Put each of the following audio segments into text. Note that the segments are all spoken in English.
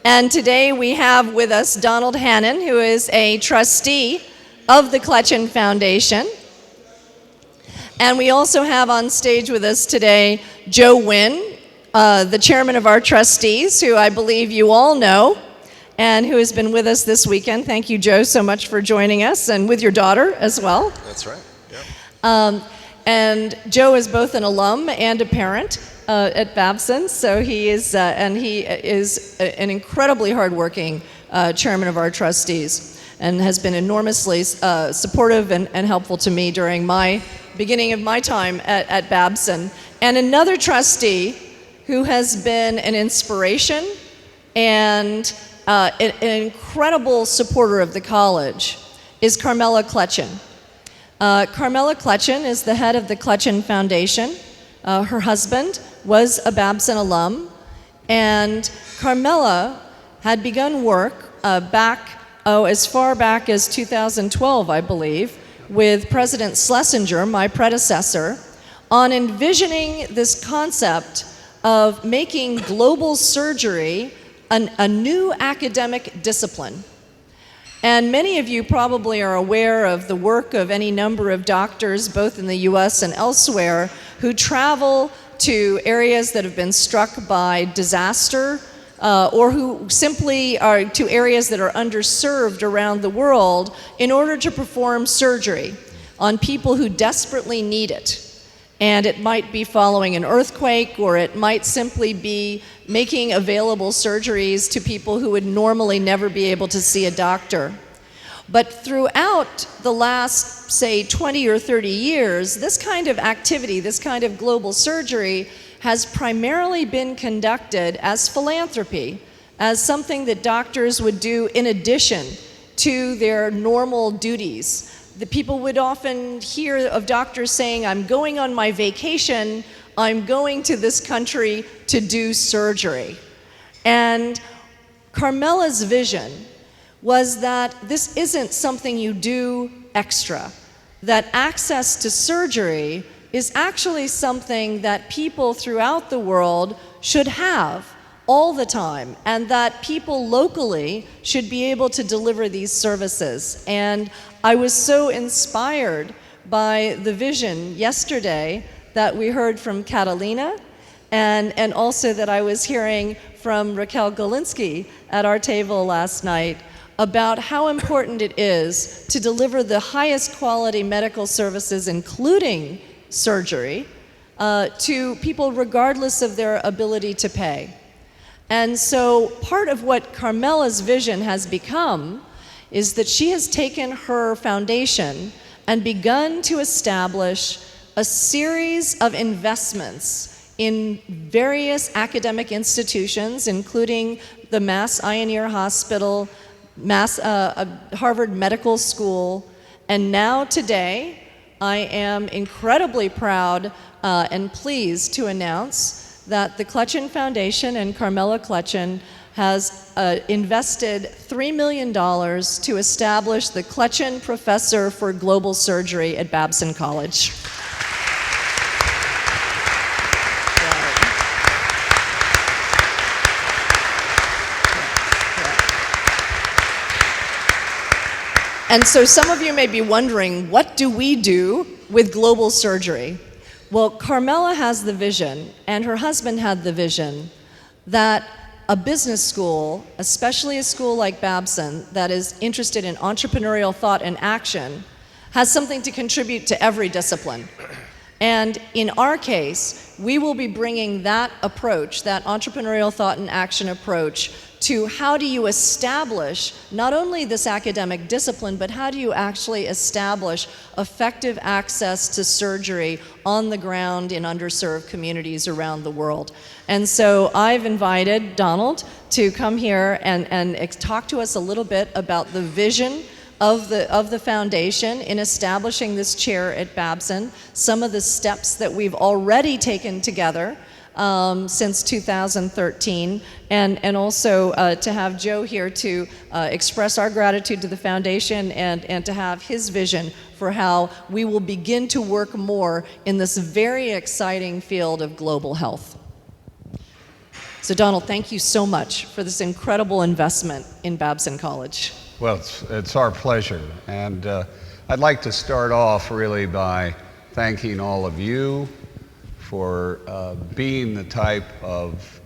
And today we have with us Donald Hannan, who is a trustee of the Kletjian Foundation. And we also have on stage with us today Joe Wynn, the chairman of our trustees, who I believe you all know, and who has been with us this weekend. Thank you, Joe, so much for joining us, and with your daughter as well. That's right, yeah. And Joe is both an alum and a parent at Babson, so he is an incredibly hardworking chairman of our trustees, and has been enormously supportive and helpful to me during my beginning of my time at Babson. And another trustee who has been an inspiration and an incredible supporter of the college is Carmela Kletjian. Carmela Kletjian is the head of the Kletjian Foundation. Her husband was a Babson alum, and Carmela had begun work as far back as 2012, I believe, with President Schlesinger, my predecessor, on envisioning this concept of making global surgery a new academic discipline. And many of you probably are aware of the work of any number of doctors, both in the US and elsewhere, who travel to areas that have been struck by disaster, or who simply are to areas that are underserved around the world in order to perform surgery on people who desperately need it. And it might be following an earthquake, or it might simply be making available surgeries to people who would normally never be able to see a doctor. But throughout the last, say, 20 or 30 years, this kind of activity, this kind of global surgery, has primarily been conducted as philanthropy, as something that doctors would do in addition to their normal duties. The people would often hear of doctors saying, "I'm going on my vacation, I'm going to this country to do surgery." And Carmela's vision was that this isn't something you do extra, that access to surgery is actually something that people throughout the world should have all the time, and that people locally should be able to deliver these services. And I was so inspired by the vision yesterday that we heard from Catalina, and also that I was hearing from Raquel Galinsky at our table last night, about how important it is to deliver the highest quality medical services, including surgery, to people regardless of their ability to pay. And so part of what Carmela's vision has become is that she has taken her foundation and begun to establish a series of investments in various academic institutions, including the Mass Eye and Ear Hospital, Harvard Medical School, and now today I am incredibly proud and pleased to announce that the Kletjian Foundation and Carmela Kletjian has invested $3 million to establish the Kletjian Professor for Global Surgery at Babson College. And so some of you may be wondering, what do we do with global surgery? Well, Carmela has the vision, and her husband had the vision, that a business school, especially a school like Babson, that is interested in entrepreneurial thought and action, has something to contribute to every discipline. And in our case, we will be bringing that approach, that entrepreneurial thought and action approach, to how do you establish not only this academic discipline, but how do you actually establish effective access to surgery on the ground in underserved communities around the world. And so I've invited Donald to come here and talk to us a little bit about the vision of the foundation in establishing this chair at Babson, some of the steps that we've already taken together since 2013, and also to have Joe here to express our gratitude to the foundation and to have his vision for how we will begin to work more in this very exciting field of global health. So Donald, thank you so much for this incredible investment in Babson College. Well, it's our pleasure. And I'd like to start off really by thanking all of you for being the type of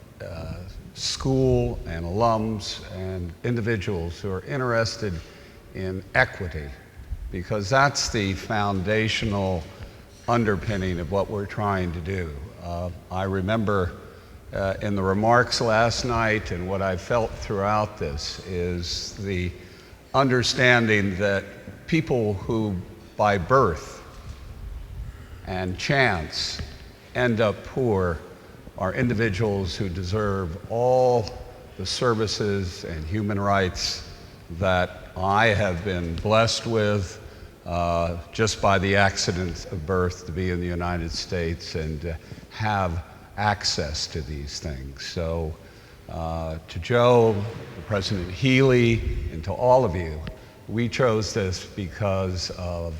school and alums and individuals who are interested in equity, because that's the foundational underpinning of what we're trying to do. I remember in the remarks last night, and what I felt throughout this is the understanding that people who by birth and chance end up poor are individuals who deserve all the services and human rights that I have been blessed with just by the accident of birth to be in the United States and have access to these things. So to Joe, to President Healey, and to all of you, we chose this because of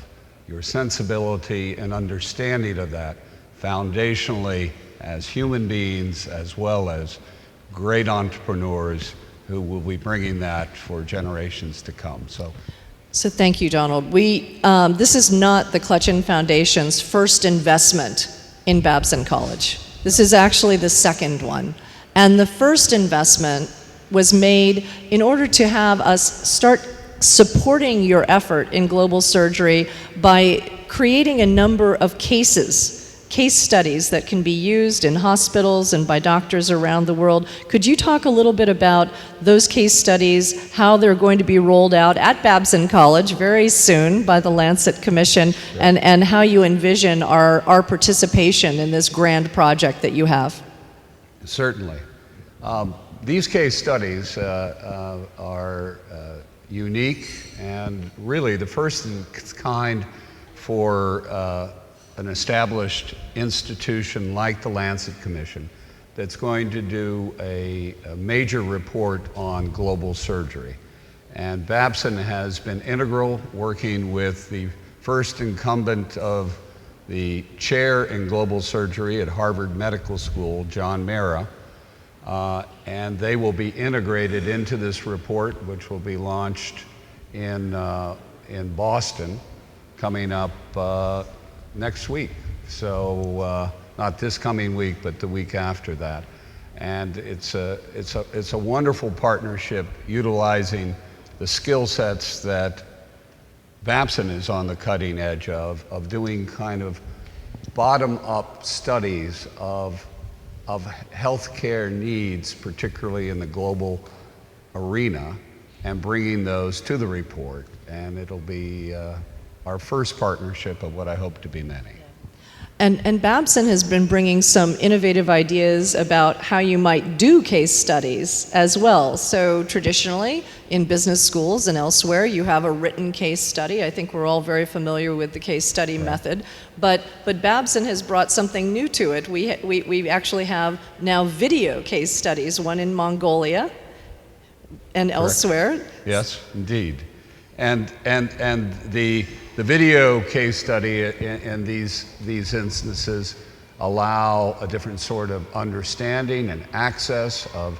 your sensibility and understanding of that foundationally as human beings, as well as great entrepreneurs who will be bringing that for generations to come. So thank you, Donald. This is not the Kletjian Foundation's first investment in Babson College. This is actually the second one. And the first investment was made in order to have us start supporting your effort in global surgery by creating a number of case studies that can be used in hospitals and by doctors around the world. Could you talk a little bit about those case studies, how they're going to be rolled out at Babson College very soon by the Lancet Commission, and how you envision our participation in this grand project that you have? Certainly. These case studies are unique and really the first of its kind for an established institution like the Lancet Commission that's going to do a major report on global surgery. And Babson has been integral, working with the first incumbent of the chair in global surgery at Harvard Medical School, John Mara, and they will be integrated into this report, which will be launched in Boston coming up next week. So not this coming week, but the week after that. And it's a wonderful partnership utilizing the skill sets that Babson is on the cutting edge of doing kind of bottom-up studies of healthcare needs, particularly in the global arena, and bringing those to the report. And it'll be our first partnership of what I hope to be many. And Babson has been bringing some innovative ideas about how you might do case studies as well. So traditionally, in business schools and elsewhere, you have a written case study. I think we're all very familiar with the case study method. But Babson has brought something new to it. We actually have now video case studies, one in Mongolia and elsewhere. Yes, indeed. And the video case study in these instances allow a different sort of understanding and access of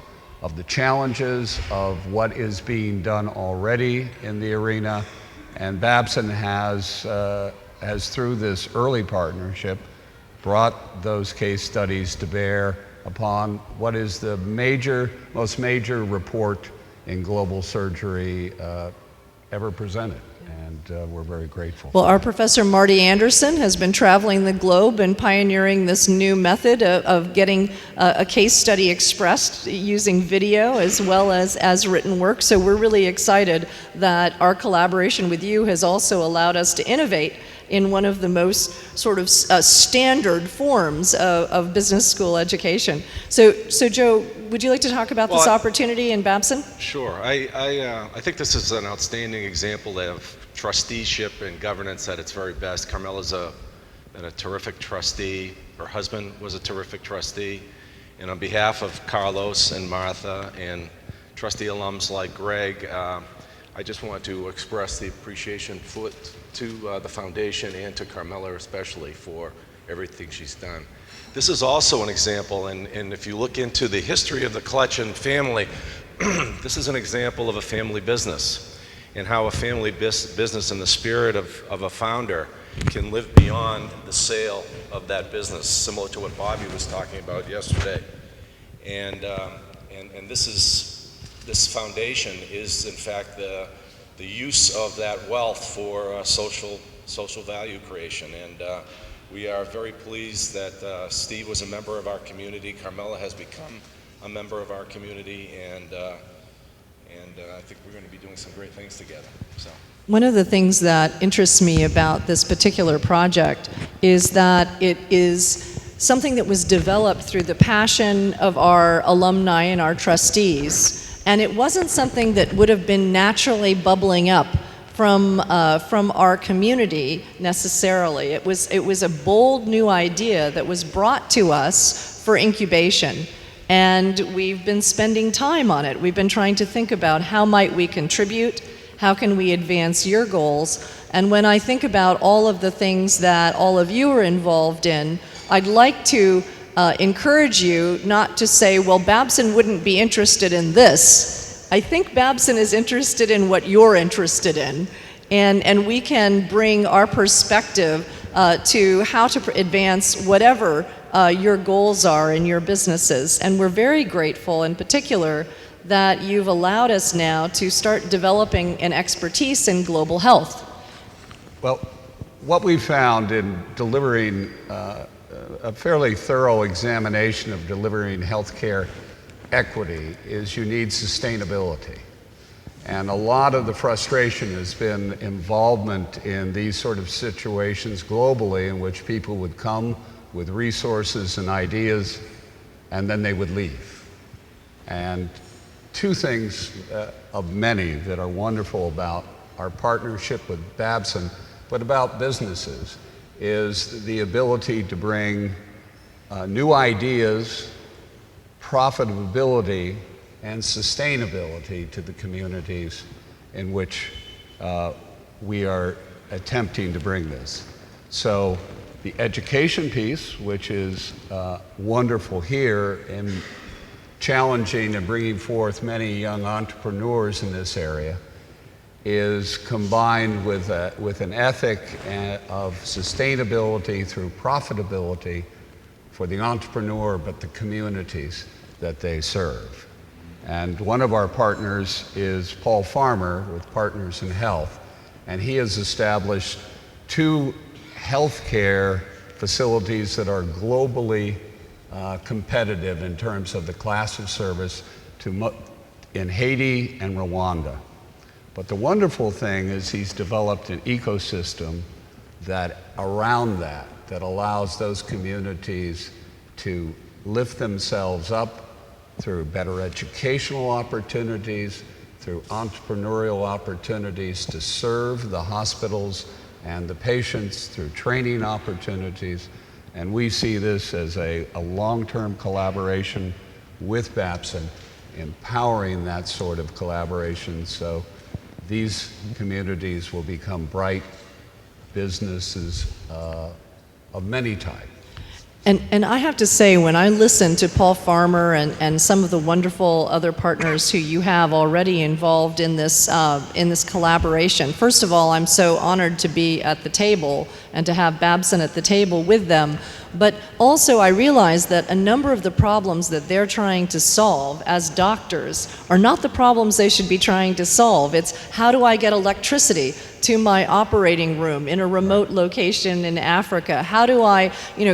the challenges of what is being done already in the arena. And Babson has through this early partnership brought those case studies to bear upon what is the most major report in global surgery ever presented, and we're very grateful. Well, our professor Marty Anderson has been traveling the globe and pioneering this new method of getting a case study expressed using video as well as written work. So we're really excited that our collaboration with you has also allowed us to innovate in one of the most sort of standard forms of business school education. So Joe, would you like to talk about this opportunity in Babson? Sure. I think this is an outstanding example of trusteeship and governance at its very best. Carmela's been a terrific trustee. Her husband was a terrific trustee. And on behalf of Carlos and Martha and trustee alums like Greg, I just want to express the appreciation to the foundation and to Carmela especially for everything she's done. This is also an example, and if you look into the history of the Kletjian family, this is an example of a family business and how a family business in the spirit of a founder can live beyond the sale of that business, similar to what Bobby was talking about yesterday. And this foundation is in fact the use of that wealth for social value creation. And we are very pleased that Steve was a member of our community. Carmela has become a member of our community, and I think we're going to be doing some great things together. So. One of the things that interests me about this particular project is that it is something that was developed through the passion of our alumni and our trustees, and it wasn't something that would have been naturally bubbling up from our community necessarily. It was a bold new idea that was brought to us for incubation. And we've been spending time on it. We've been trying to think about how might we contribute, how can we advance your goals. And when I think about all of the things that all of you are involved in, I'd like to encourage you not to say, well, Babson wouldn't be interested in this. I think Babson is interested in what you're interested in. And we can bring our perspective to how to advance whatever your goals are in your businesses. And we're very grateful in particular that you've allowed us now to start developing an expertise in global health. Well, what we found in delivering a fairly thorough examination of delivering healthcare equity is you need sustainability. And a lot of the frustration has been involvement in these sort of situations globally in which people would come with resources and ideas, and then they would leave. And two things of many that are wonderful about our partnership with Babson, but about businesses, is the ability to bring new ideas, profitability, and sustainability to the communities in which we are attempting to bring this. So the education piece, which is wonderful here in challenging and bringing forth many young entrepreneurs in this area, is combined with an ethic of sustainability through profitability for the entrepreneur, but the communities that they serve. And one of our partners is Paul Farmer with Partners in Health, and he has established 2 healthcare facilities that are globally competitive in terms of the class of service in Haiti and Rwanda. But the wonderful thing is he's developed an ecosystem around that allows those communities to lift themselves up through better educational opportunities, through entrepreneurial opportunities to serve the hospitals and the patients, through training opportunities. And we see this as a long-term collaboration with Babson, empowering that sort of collaboration so these communities will become bright businesses of many types. And I have to say, when I listen to Paul Farmer and some of the wonderful other partners who you have already involved in this collaboration, first of all, I'm so honored to be at the table and to have Babson at the table with them. But also I realize that a number of the problems that they're trying to solve as doctors are not the problems they should be trying to solve. It's how do I get electricity to my operating room in a remote location in Africa? How do I,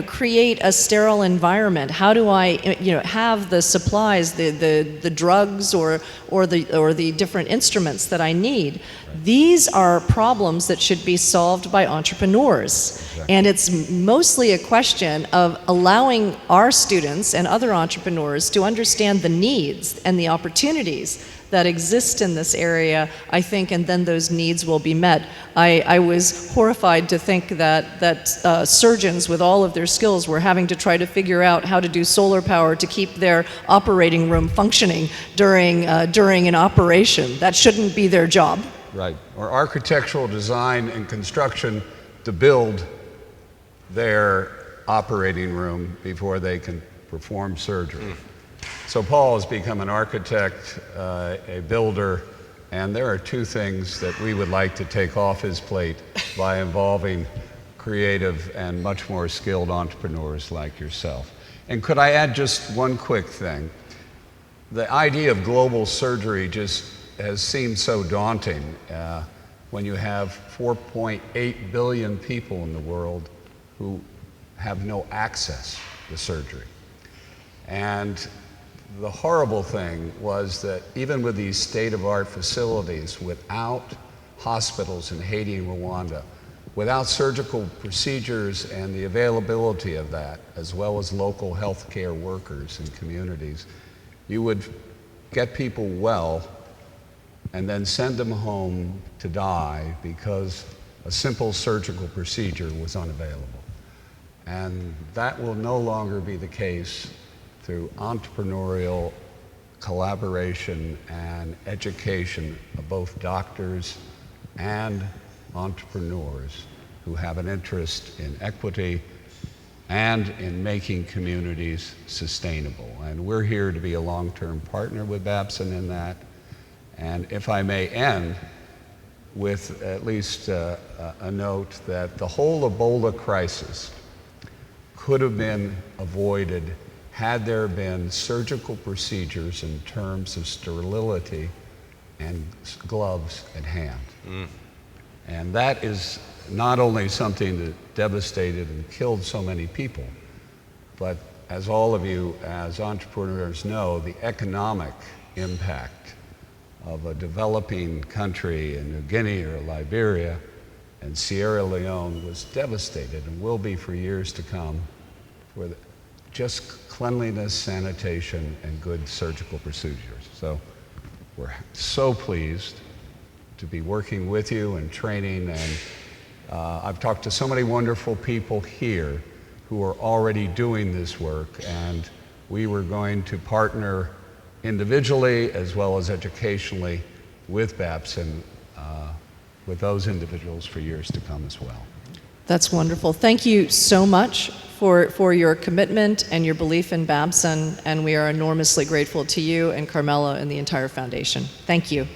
create a sterile environment? How do I, have the supplies, the drugs or the different instruments that I need? These are problems that should be solved by entrepreneurs. Exactly. And it's mostly a question of allowing our students and other entrepreneurs to understand the needs and the opportunities that exist in this area, I think, and then those needs will be met. I was horrified to think that surgeons with all of their skills were having to try to figure out how to do solar power to keep their operating room functioning during an operation. That shouldn't be their job. Right, or architectural design and construction to build their operating room before they can perform surgery. So Paul has become an architect, a builder, and there are two things that we would like to take off his plate by involving creative and much more skilled entrepreneurs like yourself. And could I add just one quick thing? The idea of global surgery just has seemed so daunting when you have 4.8 billion people in the world who have no access to surgery. And the horrible thing was that even with these state-of-art facilities, without hospitals in Haiti and Rwanda, without surgical procedures and the availability of that, as well as local healthcare workers and communities, you would get people well and then send them home to die because a simple surgical procedure was unavailable. And that will no longer be the case through entrepreneurial collaboration and education of both doctors and entrepreneurs who have an interest in equity and in making communities sustainable. And we're here to be a long-term partner with Babson in that. And if I may end with at least a note that the whole Ebola crisis could have been avoided had there been surgical procedures in terms of sterility and gloves at hand. And that is not only something that devastated and killed so many people, but as all of you as entrepreneurs know, the economic impact of a developing country in New Guinea or Liberia and Sierra Leone was devastated and will be for years to come for just cleanliness, sanitation, and good surgical procedures. So we're so pleased to be working with you and training, and I've talked to so many wonderful people here who are already doing this work, and we were going to partner individually as well as educationally with Babson, with those individuals for years to come as well. That's wonderful. Thank you so much for your commitment and your belief in Babson, and we are enormously grateful to you and Carmela and the entire foundation. Thank you.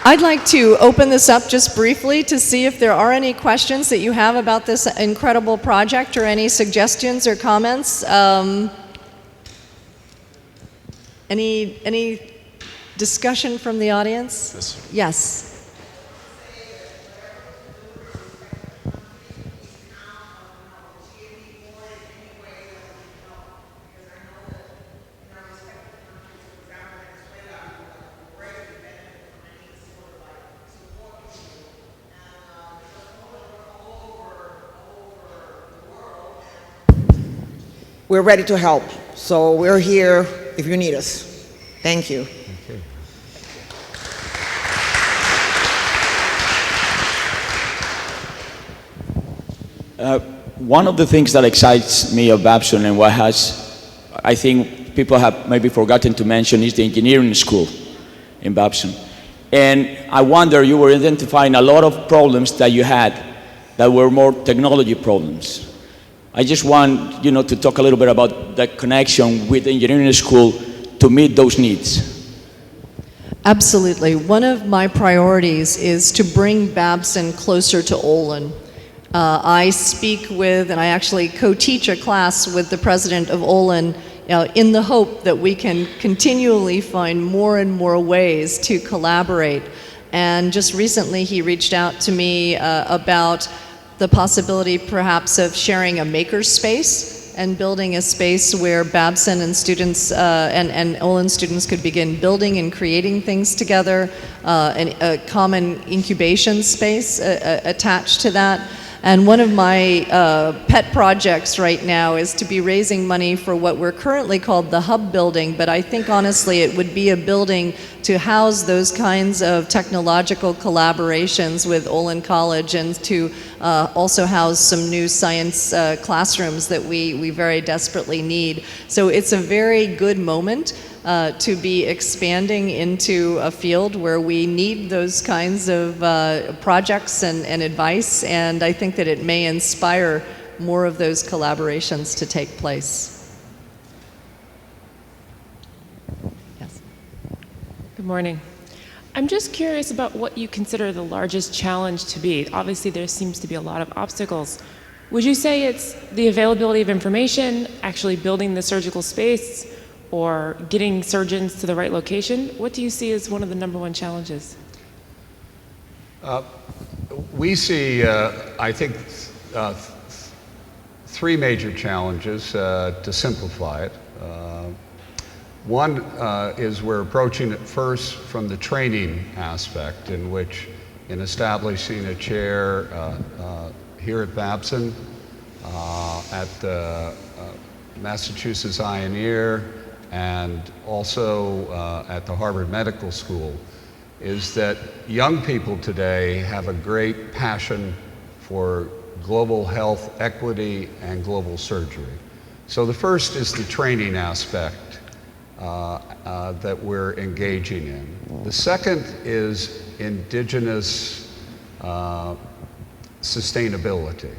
I'd like to open this up just briefly to see if there are any questions that you have about this incredible project or any suggestions or comments. Any discussion from the audience? Yes. We're ready to help, so we're here if you need us. Thank you. One of the things that excites me of Babson and what I think people have maybe forgotten to mention is the engineering school in Babson. And I wonder, you were identifying a lot of problems that you had that were more technology problems. I just want to talk a little bit about the connection with the engineering school to meet those needs. Absolutely. One of my priorities is to bring Babson closer to Olin. I speak with, and I actually co-teach a class with the president of Olin in the hope that we can continually find more and more ways to collaborate. And just recently he reached out to me about the possibility perhaps of sharing a makerspace and building a space where Babson and students and Olin students could begin building and creating things together, a common incubation space attached to that. And one of my pet projects right now is to be raising money for what we're currently called the Hub Building, but I think honestly it would be a building to house those kinds of technological collaborations with Olin College, and to also house some new science classrooms that we very desperately need. So it's a very good moment to be expanding into a field where we need those kinds of projects and advice, and I think that it may inspire more of those collaborations to take place. Yes. Good morning. I'm just curious about what you consider the largest challenge to be. Obviously, there seems to be a lot of obstacles. Would you say it's the availability of information, actually building the surgical space, or getting surgeons to the right location? What do you see as one of the number one challenges? We see, I think, three major challenges to simplify it. One is we're approaching it first from the training aspect, in which in establishing a chair here at Babson, at the Massachusetts Eye and Ear, and also at the Harvard Medical School, is that young people today have a great passion for global health equity and global surgery. So the first is the training aspect that we're engaging in. The second is indigenous sustainability.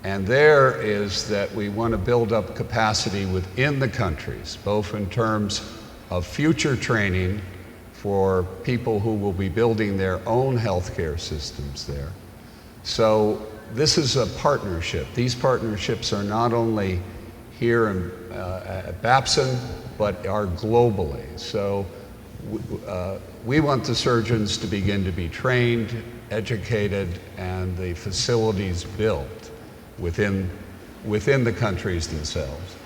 And there is that we want to build up capacity within the countries, both in terms of future training for people who will be building their own healthcare systems there. So this is a partnership. These partnerships are not only here at Babson, but are globally. So we want the surgeons to begin to be trained, educated, and the facilities built within the countries themselves.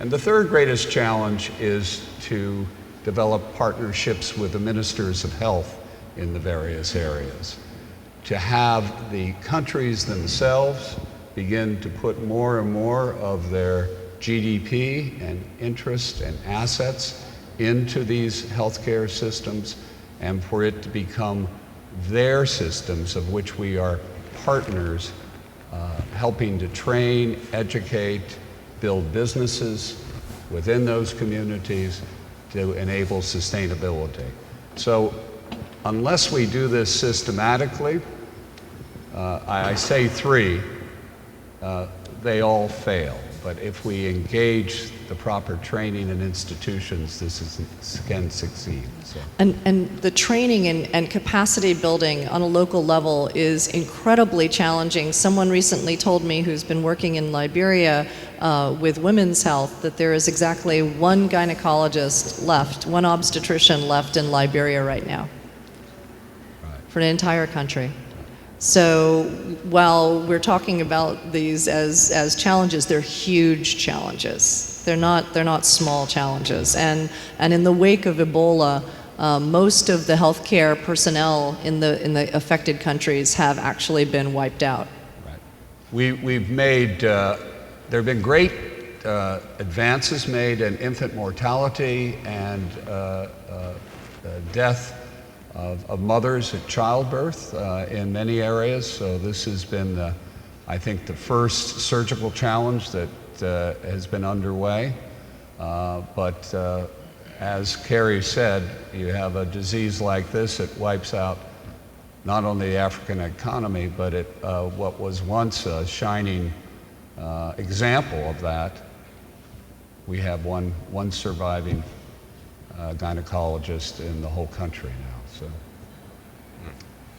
And the third greatest challenge is to develop partnerships with the ministers of health in the various areas, to have the countries themselves begin to put more and more of their GDP and interest and assets into these healthcare systems, and for it to become their systems of which we are partners, helping to train, educate, build businesses within those communities to enable sustainability. So unless we do this systematically, I say three, they all fail. But if we engage the proper training and institutions, this can succeed. So. And the training and capacity building on a local level is incredibly challenging. Someone recently told me, who's been working in Liberia with women's health, that there is exactly one gynecologist left, one obstetrician left in Liberia right now, for an entire country. So while we're talking about these as challenges, they're huge challenges. They're not small challenges. And in the wake of Ebola, most of the healthcare personnel in the affected countries have actually been wiped out. Right. We've made there have been great advances made in infant mortality and death of mothers at childbirth in many areas. So this has been, I think, the first surgical challenge that has been underway. But as Kerry said, you have a disease like this, it wipes out not only the African economy, but what was once a shining example of that. We have one surviving gynecologist in the whole country now.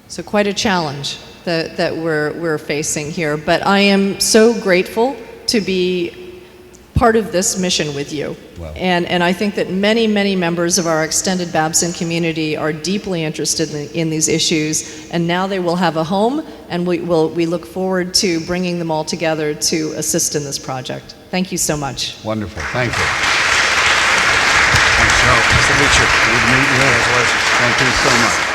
So quite a challenge that we're facing here. But I am so grateful to be part of this mission with you. Wow. And I think that many, many members of our extended Babson community are deeply interested in these issues, and now they will have a home, and we look forward to bringing them all together to assist in this project. Thank you so much. Wonderful. Thank you. Thanks, Joe. Nice to meet you. Good to meet you. Congratulations. Thank you so much.